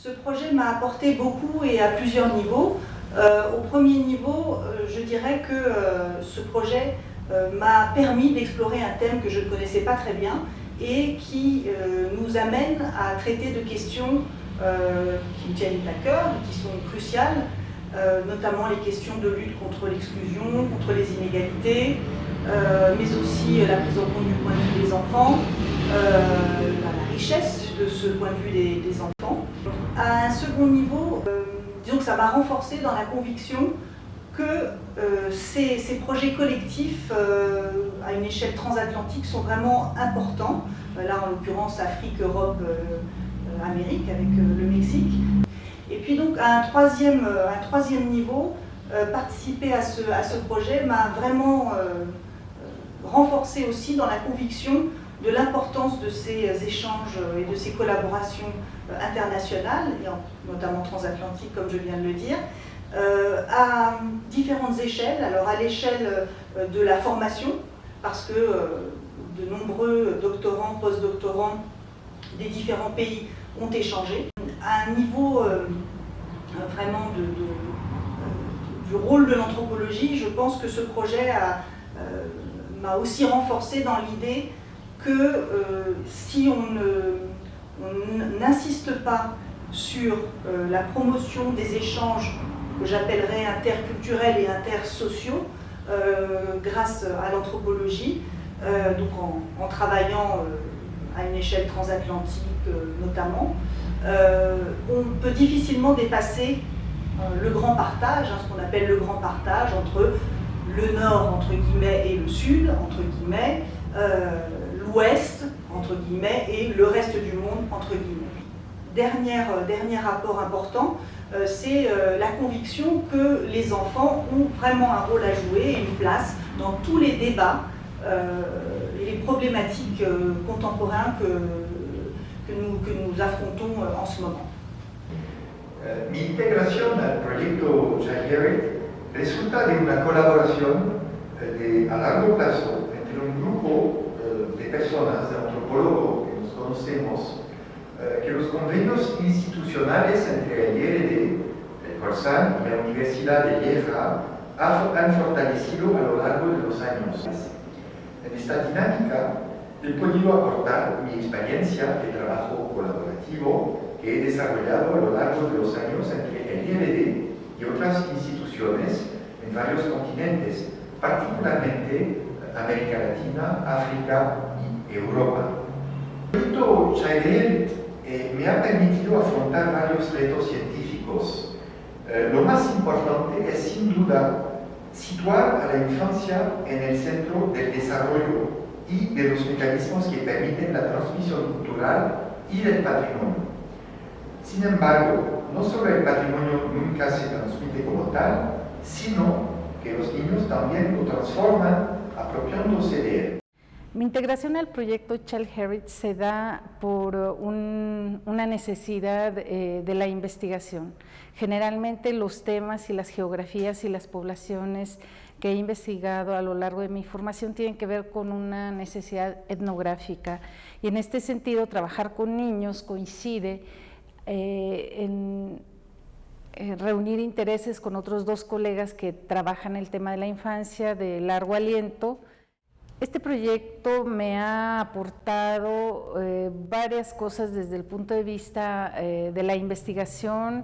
Ce projet m'a apporté beaucoup et à plusieurs niveaux. Au premier niveau, je dirais que ce projet m'a permis d'explorer un thème que je ne connaissais pas très bien et qui nous amène à traiter de questions qui me tiennent à cœur, qui sont cruciales, notamment les questions de lutte contre l'exclusion, contre les inégalités, mais aussi la prise en compte du point de vue des enfants, la richesse de ce point de vue des enfants. À un second niveau, disons que ça m'a renforcé dans la conviction que ces projets collectifs à une échelle transatlantique sont vraiment importants. Là, en l'occurrence, Afrique, Europe, Amérique, avec le Mexique. Et puis donc, à un troisième niveau, participer à ce projet m'a vraiment renforcé aussi dans la conviction de l'importance de ces échanges et de ces collaborations internationales, et notamment transatlantiques, comme je viens de le dire, à différentes échelles. Alors à l'échelle de la formation, parce que de nombreux doctorants, post-doctorants des différents pays ont échangé. À un niveau vraiment du rôle de l'anthropologie, je pense que ce projet m'a aussi renforcé dans l'idée que si on n'insiste pas sur la promotion des échanges que j'appellerais interculturels et intersociaux grâce à l'anthropologie, donc en travaillant à une échelle transatlantique notamment, on peut difficilement dépasser le grand partage, ce qu'on appelle le grand partage entre le nord entre guillemets et le sud entre guillemets, l'ouest entre guillemets et le reste du monde entre guillemets. Dernier rapport important, c'est la conviction que les enfants ont vraiment un rôle à jouer et une place dans tous les débats et les problématiques contemporaines que nous affrontons en ce moment. Mi integración al proyecto Child Herit resulta de una colaboración a largo plazo entre un grupo de personas, de antropólogos que nos conocemos, que los convenios institucionales entre el IRD, el Corsan y la Universidad de Lieja han fortalecido a lo largo de los años. En esta dinámica he podido aportar mi experiencia de trabajo colaborativo que he desarrollado a lo largo de los años entre el IRD y otras instituciones en varios continentes, particularmente América Latina, África y Europa. El proyecto Child Herit me ha permitido afrontar varios retos científicos. Lo más importante es sin duda situar a la infancia en el centro del desarrollo y de los mecanismos que permiten la transmisión cultural y del patrimonio. Sin embargo, no solo el patrimonio nunca se transmite como tal, sino que los niños también lo transforman apropiándose de él. Mi integración al proyecto Child Herit se da por una necesidad de la investigación. Generalmente los temas y las geografías y las poblaciones que he investigado a lo largo de mi formación tienen que ver con una necesidad etnográfica, y en este sentido trabajar con niños coincide en reunir intereses con otros dos colegas que trabajan el tema de la infancia de largo aliento. Este proyecto me ha aportado varias cosas desde el punto de vista de la investigación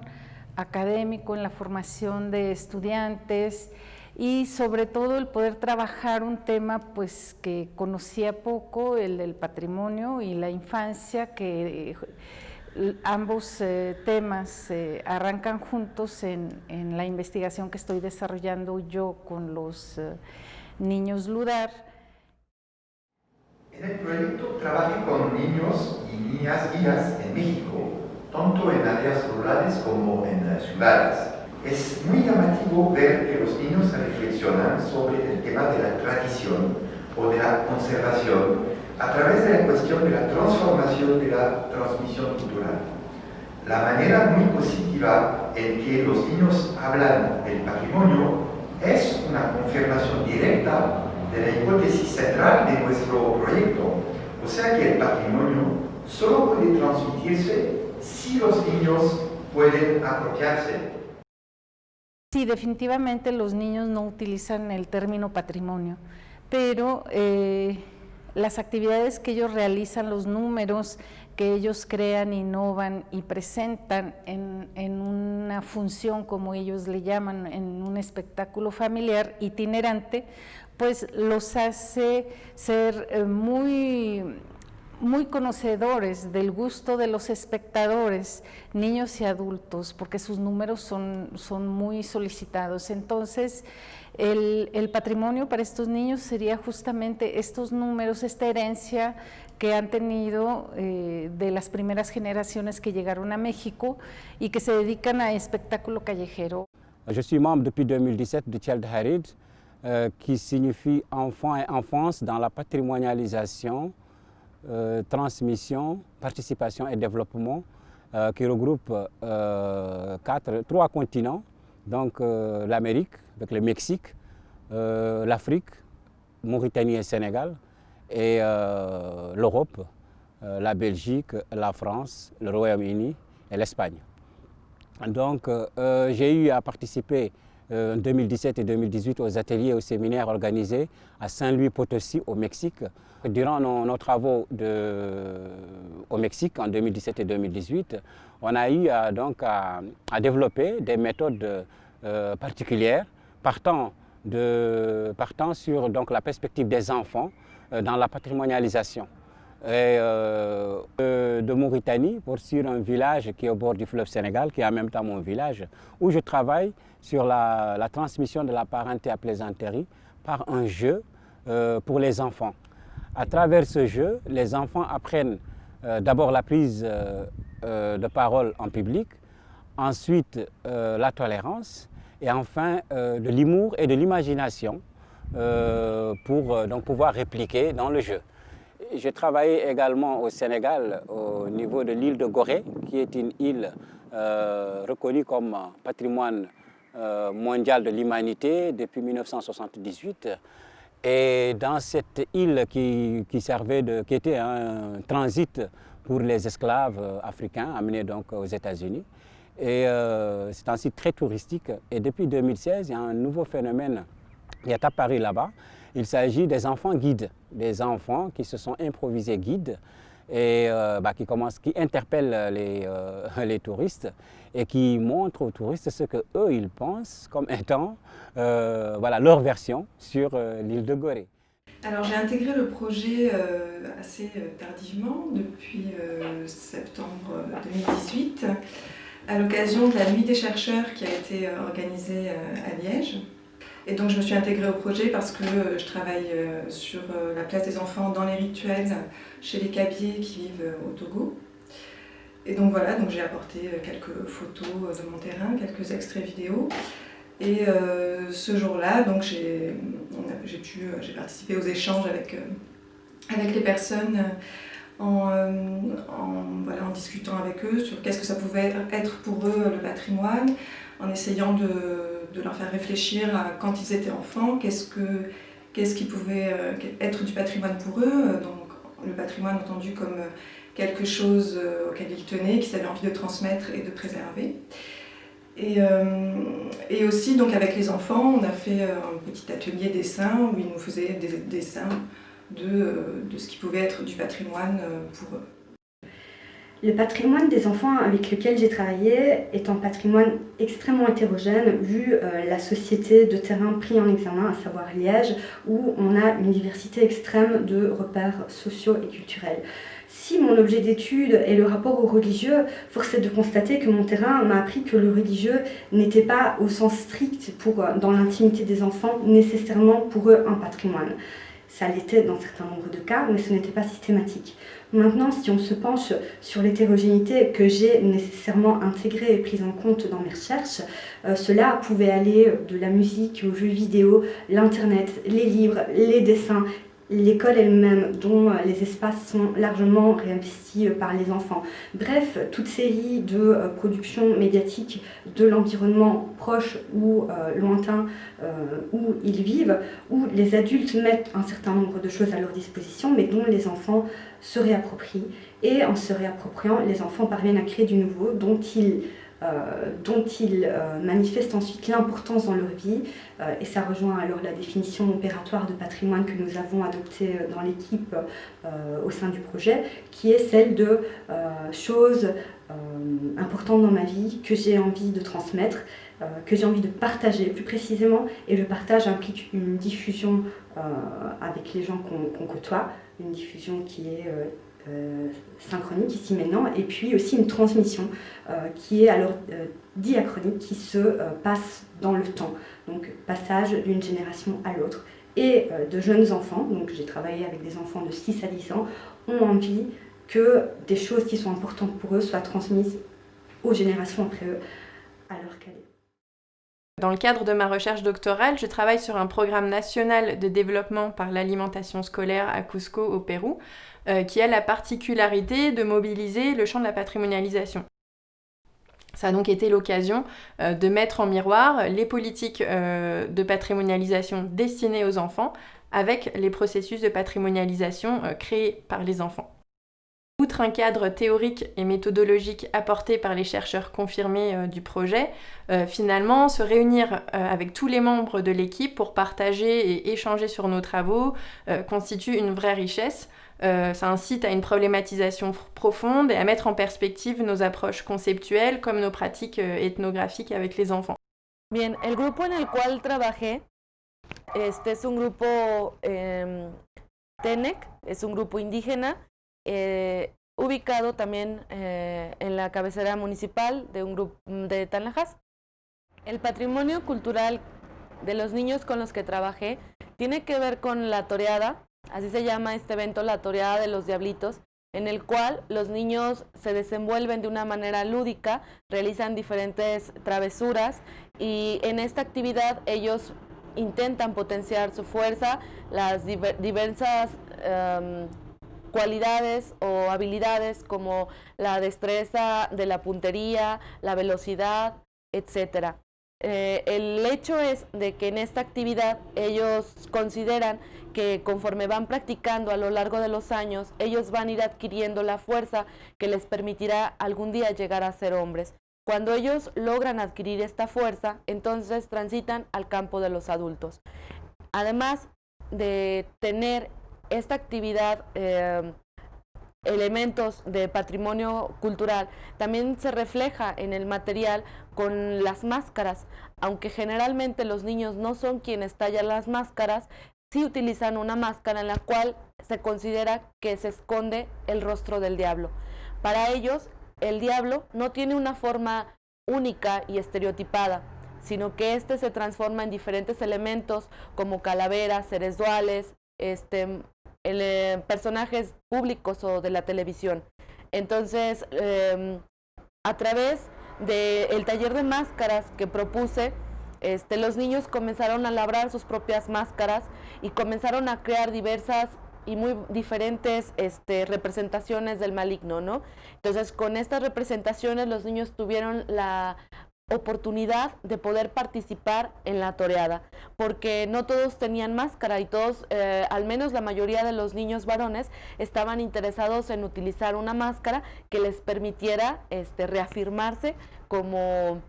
académico, en la formación de estudiantes, y sobre todo el poder trabajar un tema pues que conocía poco, el del patrimonio y la infancia, que ambos temas arrancan juntos en la investigación que estoy desarrollando yo con los niños Ludar. En el proyecto trabajé con niños y niñas guías en México, tanto en áreas rurales como en ciudades. Es muy llamativo ver que los niños reflexionan sobre el tema de la tradición o de la conservación a través de la cuestión de la transformación de la transmisión cultural. La manera muy positiva en que los niños hablan del patrimonio es una confirmación directa de la hipótesis central de nuestro proyecto, o sea que el patrimonio solo puede transmitirse si los niños pueden apropiarse. Sí, definitivamente los niños no utilizan el término patrimonio, pero las actividades que ellos realizan, los números que ellos crean, innovan y presentan en una función, como ellos le llaman, en un espectáculo familiar itinerante, pues los hace ser muy conocedores del gusto de los espectadores, niños y adultos, porque sus números son muy solicitados. Entonces, el patrimonio para estos niños sería justamente estos números, esta herencia que han tenido de las primeras generaciones que llegaron a México y que se dedican a espectáculo callejero. Je suis membre depuis 2017 de Child Heritage, qui signifie enfant et enfance dans la patrimonialisation, transmission, participation et développement, qui regroupe 3 continents, donc l'Amérique, avec le Mexique, l'Afrique, Mauritanie et Sénégal, et l'Europe, la Belgique, la France, le Royaume-Uni et l'Espagne. Donc j'ai eu à participer en 2017 et 2018 aux ateliers et aux séminaires organisés à Saint-Louis-Potosí au Mexique. Durant nos travaux au Mexique en 2017 et 2018, on a eu donc à développer des méthodes particulières partant sur donc, la perspective des enfants dans la patrimonialisation. Et de Mauritanie, sur un village qui est au bord du fleuve Sénégal, qui est en même temps mon village, où je travaille sur la transmission de la parenté à plaisanterie par un jeu pour les enfants. À travers ce jeu, les enfants apprennent d'abord la prise de parole en public, ensuite la tolérance et enfin de l'humour et de l'imagination pour donc pouvoir répliquer dans le jeu. J'ai travaillé également au Sénégal au niveau de l'île de Gorée, qui est une île reconnue comme patrimoine mondial de l'humanité depuis 1978. Et dans cette île qui était un transit pour les esclaves africains amenés donc aux États-Unis. Et c'est un site très touristique. Et depuis 2016, il y a un nouveau phénomène qui est apparu là-bas. Il s'agit des enfants guides, des enfants qui se sont improvisés guides et qui interpellent les touristes et qui montrent aux touristes ce qu'eux, ils pensent comme étant leur version sur l'île de Gorée. Alors j'ai intégré le projet assez tardivement, depuis septembre 2018, à l'occasion de la Nuit des chercheurs qui a été organisée à Liège. Et donc je me suis intégrée au projet parce que je travaille sur la place des enfants dans les rituels chez les Kabyles qui vivent au Togo. Et donc voilà, donc j'ai apporté quelques photos de mon terrain, quelques extraits vidéo. Et ce jour-là, donc j'ai participé aux échanges avec les personnes en discutant avec eux sur qu'est-ce que ça pouvait être pour eux le patrimoine, en essayant de leur faire réfléchir à quand ils étaient enfants, qu'est-ce qui pouvait être du patrimoine pour eux, donc le patrimoine entendu comme quelque chose auquel ils tenaient, qu'ils avaient envie de transmettre et de préserver. Et aussi donc avec les enfants, on a fait un petit atelier dessin où ils nous faisaient des dessins de ce qui pouvait être du patrimoine pour eux. Le patrimoine des enfants avec lequel j'ai travaillé est un patrimoine extrêmement hétérogène vu la société de terrain pris en examen, à savoir Liège, où on a une diversité extrême de repères sociaux et culturels. Si mon objet d'étude est le rapport au religieux, force est de constater que mon terrain m'a appris que le religieux n'était pas au sens strict dans l'intimité des enfants, nécessairement pour eux un patrimoine. Ça l'était dans certains nombres de cas, mais ce n'était pas systématique. Maintenant, si on se penche sur l'hétérogénéité que j'ai nécessairement intégrée et prise en compte dans mes recherches, cela pouvait aller de la musique aux jeux vidéo, l'internet, les livres, les dessins, l'école elle-même, dont les espaces sont largement réinvestis par les enfants. Bref, toute série de productions médiatiques de l'environnement proche ou lointain où ils vivent, où les adultes mettent un certain nombre de choses à leur disposition, mais dont les enfants se réapproprient. Et en se réappropriant, les enfants parviennent à créer du nouveau, dont ils dont ils manifestent ensuite l'importance dans leur vie, et ça rejoint alors la définition opératoire de patrimoine que nous avons adoptée dans l'équipe au sein du projet, qui est celle de choses importantes dans ma vie que j'ai envie de transmettre, que j'ai envie de partager plus précisément, et le partage implique une diffusion avec les gens qu'on côtoie, une diffusion qui est synchronique ici maintenant, et puis aussi une transmission qui est alors diachronique, qui se passe dans le temps, donc passage d'une génération à l'autre. Et de jeunes enfants, donc j'ai travaillé avec des enfants de 6 à 10 ans, ont envie que des choses qui sont importantes pour eux soient transmises aux générations après eux, à leur cadet. Dans le cadre de ma recherche doctorale, je travaille sur un programme national de développement par l'alimentation scolaire à Cusco, au Pérou, qui a la particularité de mobiliser le champ de la patrimonialisation. Ça a donc été l'occasion de mettre en miroir les politiques de patrimonialisation destinées aux enfants avec les processus de patrimonialisation créés par les enfants. Outre un cadre théorique et méthodologique apporté par les chercheurs confirmés du projet, finalement, se réunir avec tous les membres de l'équipe pour partager et échanger sur nos travaux constitue une vraie richesse. Ça incite à une problématisation profonde et à mettre en perspective nos approches conceptuelles comme nos pratiques ethnographiques avec les enfants. Bien, el grupo en el cual trabajé es un grupo TENEC, es un grupo indígena, ubicado también en la cabecera municipal de un grupo de Tanlajas. El patrimonio cultural de los niños con los que trabajé tiene que ver con la toreada, así se llama este evento, la toreada de los diablitos, en el cual los niños se desenvuelven de una manera lúdica, realizan diferentes travesuras y en esta actividad ellos intentan potenciar su fuerza, las diversas cualidades o habilidades como la destreza de la puntería, la velocidad, etc. El hecho es de que en esta actividad ellos consideran que conforme van practicando a lo largo de los años, ellos van a ir adquiriendo la fuerza que les permitirá algún día llegar a ser hombres. Cuando ellos logran adquirir esta fuerza, entonces transitan al campo de los adultos. Además de tener esta actividad, elementos de patrimonio cultural, también se refleja en el material con las máscaras. Aunque generalmente los niños no son quienes tallan las máscaras, sí utilizan una máscara en la cual se considera que se esconde el rostro del diablo. Para ellos, el diablo no tiene una forma única y estereotipada, sino que este se transforma en diferentes elementos como calaveras, seres duales, personajes públicos o de la televisión. Entonces, a través del taller de máscaras que propuse, los niños comenzaron a labrar sus propias máscaras y comenzaron a crear diversas y muy diferentes representaciones del maligno, ¿no? Entonces, con estas representaciones los niños tuvieron la oportunidad de poder participar en la toreada, porque no todos tenían máscara y todos, al menos la mayoría de los niños varones, estaban interesados en utilizar una máscara que les permitiera reafirmarse como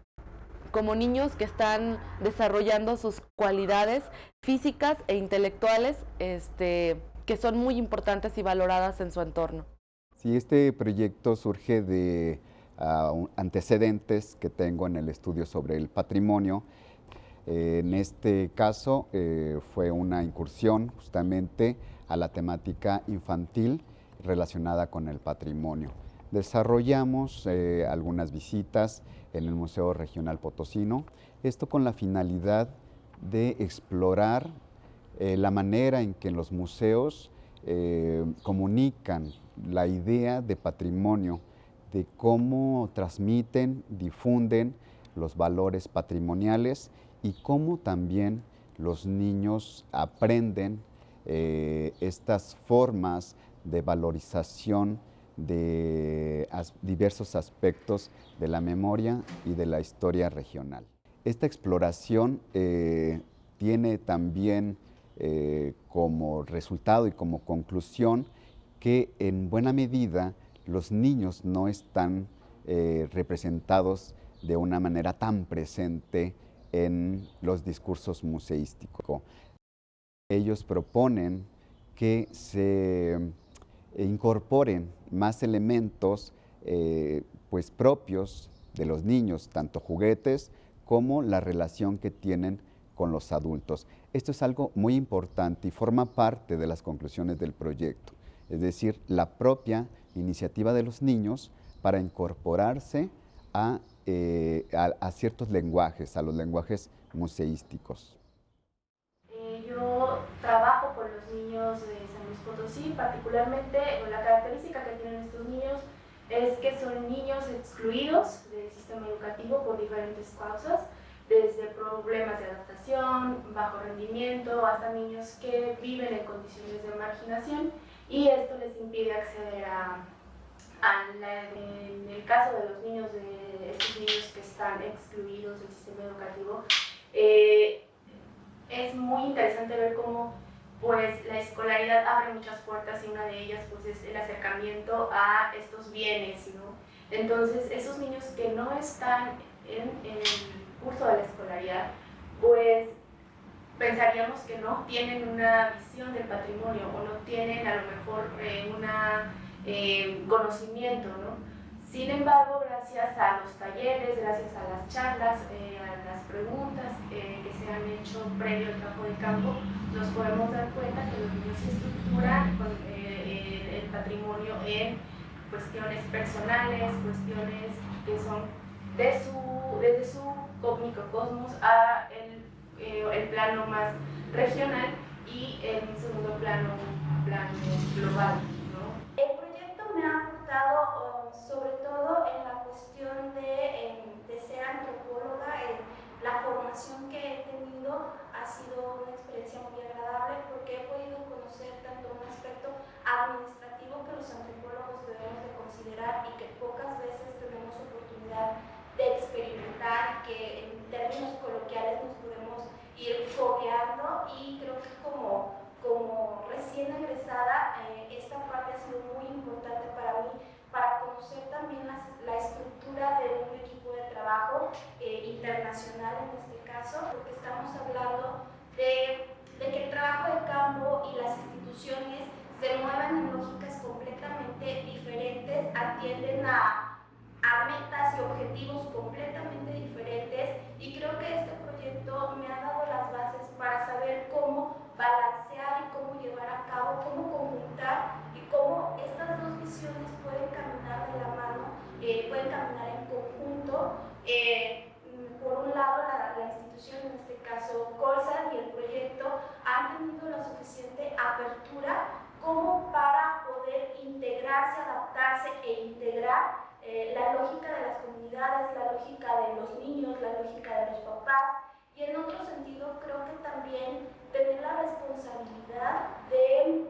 niños que están desarrollando sus cualidades físicas e intelectuales que son muy importantes y valoradas en su entorno. Sí, este proyecto surge de antecedentes que tengo en el estudio sobre el patrimonio. En este caso fue una incursión justamente a la temática infantil relacionada con el patrimonio. Desarrollamos algunas visitas en el Museo Regional Potosino, esto con la finalidad de explorar la manera en que los museos comunican la idea de patrimonio, de cómo transmiten, difunden los valores patrimoniales y cómo también los niños aprenden estas formas de valorización de diversos aspectos de la memoria y de la historia regional. Esta exploración tiene también como resultado y como conclusión que en buena medida los niños no están representados de una manera tan presente en los discursos museísticos. Ellos proponen que se incorporen más elementos pues propios de los niños, tanto juguetes como la relación que tienen con los adultos. Esto es algo muy importante y forma parte de las conclusiones del proyecto, es decir, la propia iniciativa de los niños para incorporarse a ciertos lenguajes, a los lenguajes museísticos. Yo trabajo con los niños de San Luis Potosí, particularmente la característica que tienen estos niños es que son niños excluidos del sistema educativo por diferentes causas, desde problemas de adaptación, bajo rendimiento, hasta niños que viven en condiciones de marginación, y esto les impide acceder en el caso de los niños, de estos niños que están excluidos del sistema educativo, es muy interesante ver cómo pues, la escolaridad abre muchas puertas, y una de ellas pues, es el acercamiento a estos bienes, ¿no? Entonces, esos niños que no están en el curso de la escolaridad, pues pensaríamos que no tienen una visión del patrimonio o no tienen a lo mejor un conocimiento, ¿no? Sin embargo, gracias a los talleres, gracias a las charlas, a las preguntas que se han hecho previo al trabajo de campo, nos podemos dar cuenta que los niños se estructuran con el patrimonio en cuestiones personales, cuestiones que son desde su microcosmos a el plano más regional, y en segundo plano, un plano global, ¿no? El proyecto me ha aportado sobre todo en la cuestión de ser antropóloga. La formación que he tenido ha sido una experiencia muy agradable, porque he podido conocer tanto un aspecto administrativo que los antropólogos debemos de considerar y que pocas veces tenemos oportunidad de experimentar, que en términos coloquiales nos podemos ir fogueando, y creo que como recién egresada esta parte ha sido muy importante para mí, para conocer también la estructura de un equipo de trabajo internacional en este caso, porque estamos hablando de que el trabajo de campo y las instituciones se mueven en lógicas completamente diferentes, atienden a metas y objetivos completamente diferentes, y creo que este proyecto me ha dado las bases para saber cómo balancear y cómo llevar a cabo, cómo conjuntar, y cómo estas dos visiones pueden caminar de la mano, pueden caminar en conjunto. Por un lado, la institución, en este caso Colsan, y el proyecto han tenido la suficiente apertura como para poder integrarse, adaptarse e integrar la lógica de las comunidades, la lógica de los niños, la lógica de los papás, y en otro sentido creo que también tener la responsabilidad de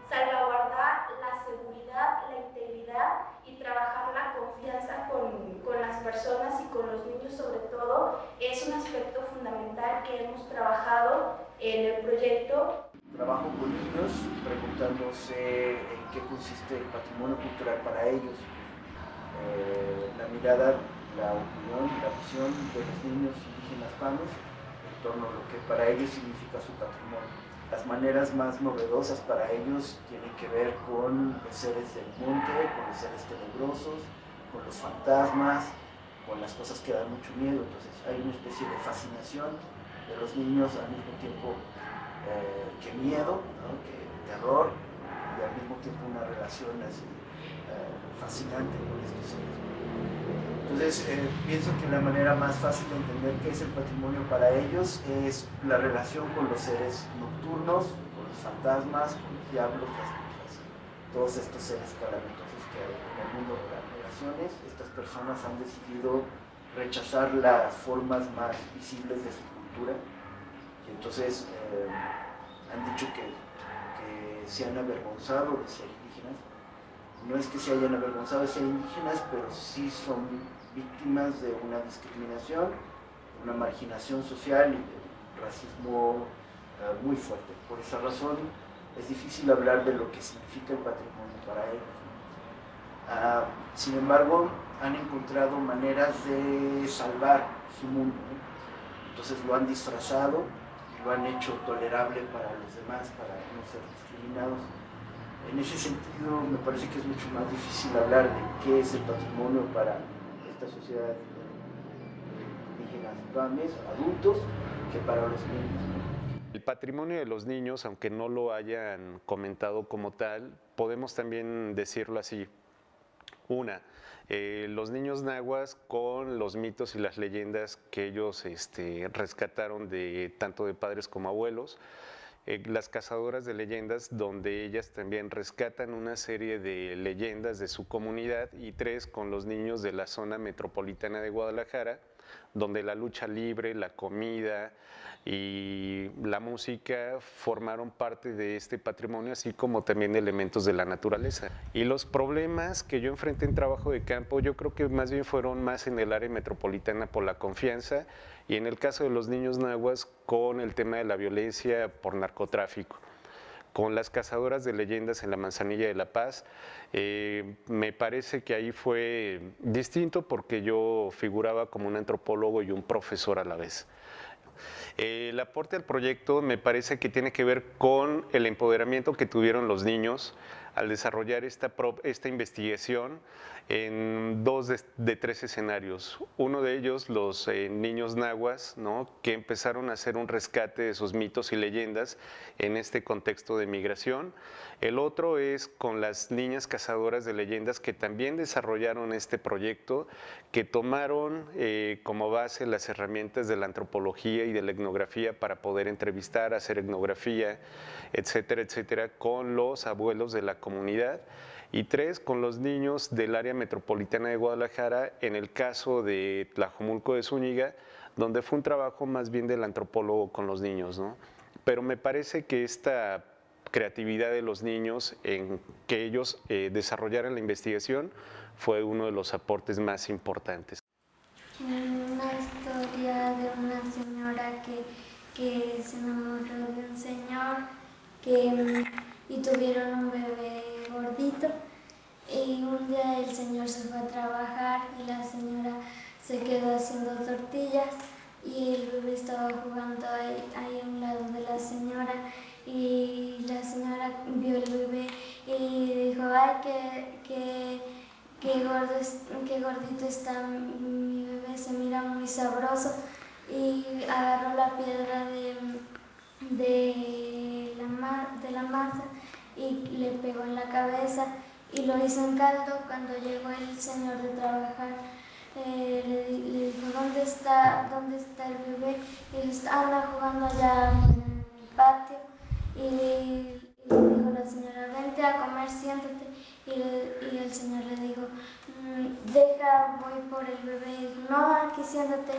salvaguardar la seguridad, la integridad, y trabajar la confianza con las personas y con los niños sobre todo, es un aspecto fundamental que hemos trabajado en el proyecto. Trabajo con niños preguntándose en qué consiste el patrimonio cultural para ellos. La mirada, la opinión, la visión de los niños indígenas panos en torno a lo que para ellos significa su patrimonio. Las maneras más novedosas para ellos tienen que ver con los seres del monte, con los seres tenebrosos, con los fantasmas, con las cosas que dan mucho miedo. Entonces hay una especie de fascinación de los niños, al mismo tiempo que miedo, ¿no? Que terror, y al mismo tiempo una relación así fascinante con estos seres. Entonces pienso que la manera más fácil de entender qué es el patrimonio para ellos es la relación con los seres nocturnos, con los fantasmas, con los diablos, las brujas, todos estos seres calamitosos que hay en el mundo de las relaciones. Estas personas han decidido rechazar las formas más visibles de su cultura, y entonces han dicho que se han avergonzado de ser indígenas. No es que se hayan avergonzado de ser indígenas, pero sí son víctimas de una discriminación, una marginación social y de racismo muy fuerte. Por esa razón es difícil hablar de lo que significa el patrimonio para ellos. Sin embargo, han encontrado maneras de salvar su mundo, ¿no? Entonces lo han disfrazado y lo han hecho tolerable para los demás, para no ser discriminados. En ese sentido, me parece que es mucho más difícil hablar de qué es el patrimonio para esta sociedad indígena, tuames, adultos, que para los niños. El patrimonio de los niños, aunque no lo hayan comentado como tal, podemos también decirlo así. Los niños nahuas con los mitos y las leyendas que ellos rescataron tanto de padres como abuelos. Las cazadoras de leyendas, donde ellas también rescatan una serie de leyendas de su comunidad. Y 3, con los niños de la zona metropolitana de Guadalajara, donde la lucha libre, la comida y la música formaron parte de este patrimonio, así como también elementos de la naturaleza. Y los problemas que yo enfrenté en trabajo de campo, yo creo que más bien fueron más en el área metropolitana por la confianza, y en el caso de los niños nahuas con el tema de la violencia por narcotráfico. Con las cazadoras de leyendas en la Manzanilla de la Paz, me parece que ahí fue distinto porque yo figuraba como un antropólogo y un profesor a la vez. El aporte al proyecto me parece que tiene que ver con el empoderamiento que tuvieron los niños al desarrollar esta investigación en 2 de 3 escenarios. Uno de ellos, los niños nahuas, ¿no?, que empezaron a hacer un rescate de sus mitos y leyendas en este contexto de migración. El otro es con las niñas cazadoras de leyendas, que también desarrollaron este proyecto, que tomaron como base las herramientas de la antropología y de la etnografía para poder entrevistar, hacer etnografía, etcétera, etcétera, con los abuelos de la comunidad. Y 3, con los niños del área metropolitana de Guadalajara, en el caso de Tlajomulco de Zúñiga, donde fue un trabajo más bien del antropólogo con los niños, ¿no? Pero me parece que esta creatividad de los niños en que ellos desarrollaran la investigación fue uno de los aportes más importantes. Una historia de una señora que se enamoró de un señor y tuvieron un bebé gordito, y un día el señor se fue a trabajar y la señora se quedó haciendo tortillas y el bebé estaba jugando ahí a un lado de la señora, y la señora vio el bebé y dijo: ay, qué gordito está mi bebé, se mira muy sabroso, y agarró la piedra de la masa y le pegó en la cabeza y lo hizo en caldo. Cuando llegó el señor de trabajar, le dijo: ¿dónde está el bebé? Y dijo: anda jugando allá en el patio. Y le dijo la señora: vente a comer, siéntate. Y el señor le dijo: deja, voy por el bebé. Y dijo: no, aquí siéntate.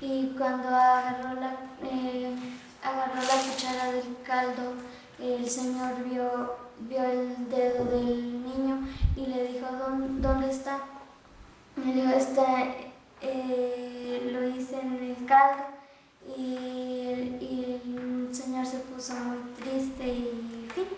Y cuando agarró la cuchara del caldo, el señor vio el dedo del niño y le dijo: ¿dónde está? Y le dijo: lo hice en el caldo. Y el señor se puso muy triste y fin.